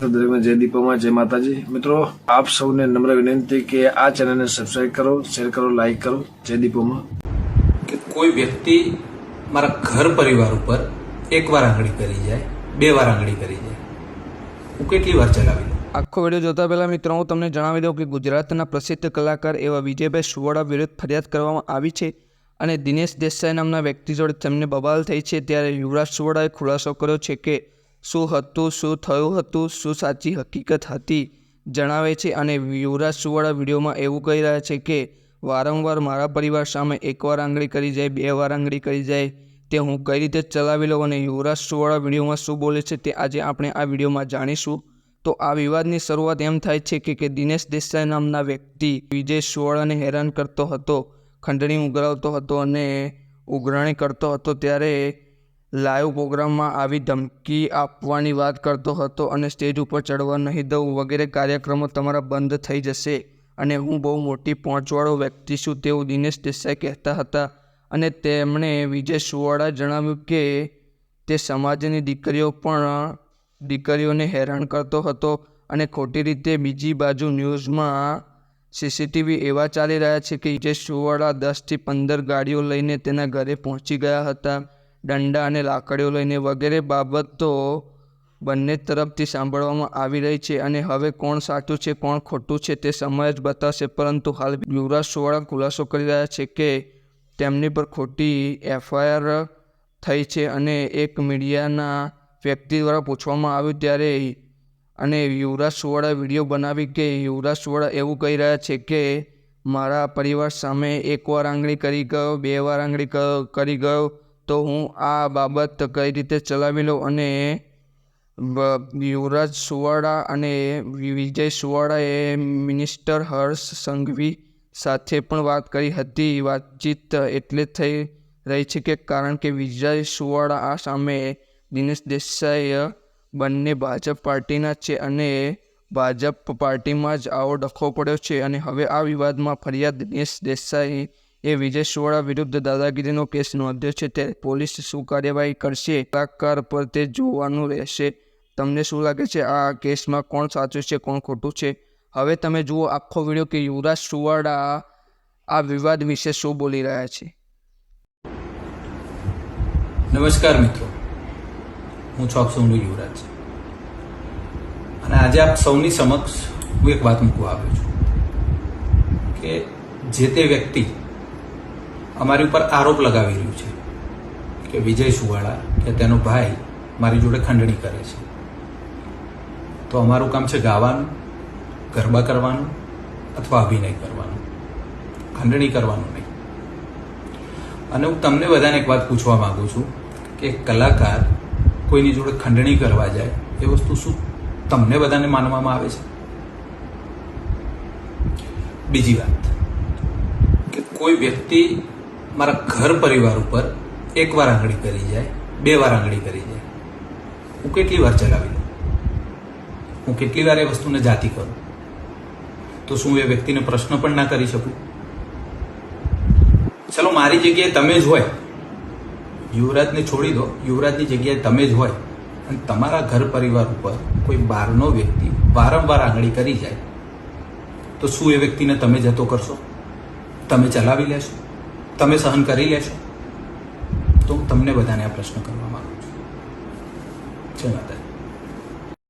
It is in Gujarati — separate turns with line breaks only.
जय दीपोमा जय माताजी। मित्रों आप सबने नम्र विनंती कि आ चैनल ने सब्सक्राइब करो, शेर करो, लाइक करो। जय दीपोमा।
कि कोई व्यक्ति मारा घर परिवार पर एक बार आंगળી કરી જાય, બે વાર આંગળી કરી જાય, હું કેટલી વાર ચલાવી લઉં।
આખો વિડીયો જોતા પહેલાં મિત્રો હું તમને જણાવી દઉં કે ગુજરાતના પ્રસિદ્ધ કલાકાર એવા વિજયભાઈ સુવાળા વિરુદ્ધ ફરિયાદ કરવામાં આવી છે અને દિનેશ દેસાઈ નામના વ્યક્તિ જોડે તેમને બબાલ થઈ છે। ત્યારે યુવરાજ સુવાળાએ ખુલાસો કર્યો છે કે શું હતું, શું થયું હતું, શું સાચી હકીકત હતી જણાવે છે। અને યુવરાજ સુવાળા વિડીયોમાં એવું કહી રહ્યા છે કે વારંવાર મારા પરિવાર સામે એકવાર આંગળી કરી જાય, બે વાર આંગળી કરી જાય તે હું કઈ રીતે ચલાવી લઉં। અને યુવરાજ સુવાળા વિડીયોમાં શું બોલે છે તે આજે આપણે આ વિડીયોમાં જાણીશું। તો આ વિવાદની શરૂઆત એમ થાય છે કે દિનેશ દેસાઈ નામના વ્યક્તિ વિજય સુવાળાને હેરાન કરતો હતો, ખંડણી ઉઘરાવતો હતો અને ઉઘરાણી કરતો હતો। ત્યારે લાઈવ પ્રોગ્રામમાં આવી ધમકી આપવાની વાત કરતો હતો અને સ્ટેજ ઉપર ચડવા નહીં દઉં વગેરે કાર્યક્રમો તમારા બંધ થઈ જશે અને હું બહુ મોટી પહોંચવાળો વ્યક્તિ છું તેવું દિનેશ દેસાઈ કહેતા હતા। અને તેમણે વિજય સુવાળાએ જણાવ્યું કે તે સમાજની દીકરીઓને હેરાન કરતો હતો અને ખોટી રીતે। બીજી બાજુ ન્યૂઝમાં સીસીટીવી એવા ચાલી રહ્યા છે કે વિજય સુવાળા 10થી 15 ગાડીઓ લઈને તેના ઘરે પહોંચી ગયા હતા, દંડા અને લાકડીઓ લઈને વગેરે બાબતો બંને તરફથી સાંભળવામાં આવી રહી છે। અને હવે કોણ સાચું છે કોણ ખોટું છે તે સમય જ બતાવશે। પરંતુ હાલ યુવરાજ સુવાળા ખુલાસો કરી રહ્યા છે કે તેમની પર ખોટી એફઆઈઆર થઈ છે અને એક મીડિયાના વ્યક્તિ દ્વારા પૂછવામાં આવ્યું ત્યારે અને યુવરાજ સુવાળાએ વિડીયો બનાવી કે યુવરાજ સુવાળા એવું કહી રહ્યા છે કે મારા પરિવાર સામે એકવાર આંગળી કરી ગયો, બે વાર આંગળી કરી ગયો તો હું આ બાબત કઈ રીતે ચલાવી લઉં। અને યુવરાજ સુવાળા અને વિજય સુવાળાએ મિનિસ્ટર હર્ષ સંઘવી સાથે પણ વાત કરી હતી। વાતચીત એટલે થઈ રહી છે કે કારણ કે વિજય સુવાળા આ સામે દિનેશ દેસાઈ બંને ભાજપ પાર્ટીના છે અને ભાજપ પાર્ટીમાં જ આવો ડખો પડ્યો છે। અને હવે આ વિવાદમાં ફરિયાદ દિનેશ દેસાઈ એ વિજય સુવાળા વિરુદ્ધ દાદાગીરીનો કેસ નોંધ્યો છે। ત્યારે પોલીસ શું કાર્યવાહી કરશે કલાકાર પર તે જોવાનું રહેશે। તમને શું લાગે છે આ કેસમાં કોણ સાચું છે કોણ ખોટું છે? હવે તમે જુઓ આખો વિડીયો કે યુવરાજ સુવાળા આ વિવાદ વિશે શું બોલી રહ્યા છે।
નમસ્કાર મિત્રો, હું ચોકસુંડુ યુવરાજ અને આજે આપ સૌની સમક્ષ હું એક વાત મૂકવા આવ્યો છું કે જે તે વ્યક્તિ અમારી ઉપર આરોપ લગાવી રહ્યું છે કે વિજય સુવાળા કે તેનો ભાઈ મારી જોડે ખંડણી કરે છે, તો અમારું કામ છે ગાવાનું, ગરબા કરવાનું અથવા અભિનય કરવાનું, ખંડણી કરવાનું નહીં। અને હું તમને બધાને એક વાત પૂછવા માંગુ છું કે કલાકાર કોઈની જોડે ખંડણી કરવા જાય એ વસ્તુ શું તમને બધાને માનવામાં આવે છે? બીજી વાત કે કોઈ વ્યક્તિ મારા ઘર પરિવાર ઉપર એકવાર આંગળી કરી જાય, બે વાર આંગળી કરી જાય, હું કેટલી વાર ચલાવી લઉં, હું કેટલી વાર એ વસ્તુને જાતિ કરું, તો શું એ વ્યક્તિને પ્રશ્ન પણ ના કરી શકું? ચલો મારી જગ્યાએ તમે જ હોય, યુવરાજને છોડી દો, યુવરાજની જગ્યાએ તમે જ હોય અને તમારા ઘર પરિવાર ઉપર કોઈ બહારનો વ્યક્તિ વારંવાર આંગળી કરી જાય તો શું એ વ્યક્તિને તમે જતો કરશો? તમે ચલાવી લેશો? તમે સહન કરી લેશો? તો હું તમને બધાને આ પ્રશ્ન કરવા માંગુ છું। જય માતાજી।